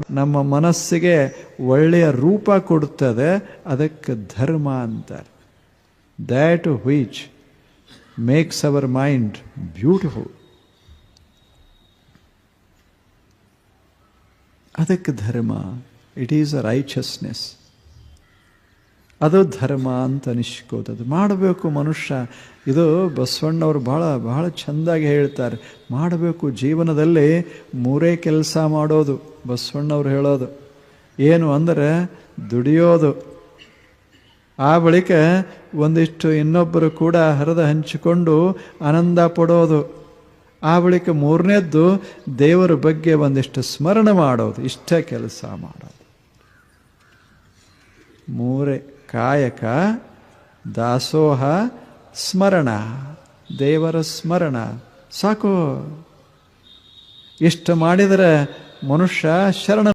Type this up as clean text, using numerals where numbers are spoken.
ನಮ್ಮ ಮನಸ್ಸಿಗೆ ಒಳ್ಳೆಯ ರೂಪ ಕೊಡುತ್ತದೆ, ಅದಕ್ಕೆ ಧರ್ಮ ಅಂತಾರೆ. That which makes our mind beautiful, ಅದಕ್ಕೆ ಧರ್ಮ. It is a righteousness. ಅದು ಧರ್ಮ ಅಂತ ಅನಿಸ್ಕೋತದು. ಮಾಡಬೇಕು ಮನುಷ್ಯ. ಇದು ಬಸವಣ್ಣವರು ಬಹಳ ಚೆಂದಾಗಿ ಹೇಳ್ತಾರೆ. ಮಾಡಬೇಕು ಜೀವನದಲ್ಲಿ 3 ಕೆಲಸ ಮಾಡೋದು. ಬಸವಣ್ಣವ್ರು ಹೇಳೋದು ಏನು ಅಂದರೆ, ದುಡಿಯೋದು, ಆ ಬಳಿಕ ಒಂದಿಷ್ಟು ಇನ್ನೊಬ್ಬರು ಕೂಡ ಹರಿದು ಹಂಚಿಕೊಂಡು ಆನಂದ ಪಡೋದು, ಆ ಬಳಿಕ 3ನೇದ್ದು ದೇವರ ಬಗ್ಗೆ ಒಂದಿಷ್ಟು ಸ್ಮರಣೆ ಮಾಡೋದು. ಇಷ್ಟೇ ಕೆಲಸ ಮಾಡೋದು. 3 ಕಾಯಕ, ದಾಸೋಹ, ಸ್ಮರಣ. ದೇವರ ಸ್ಮರಣ ಸಾಕು. ಇಷ್ಟು ಮಾಡಿದರೆ ಮನುಷ್ಯ ಶರಣ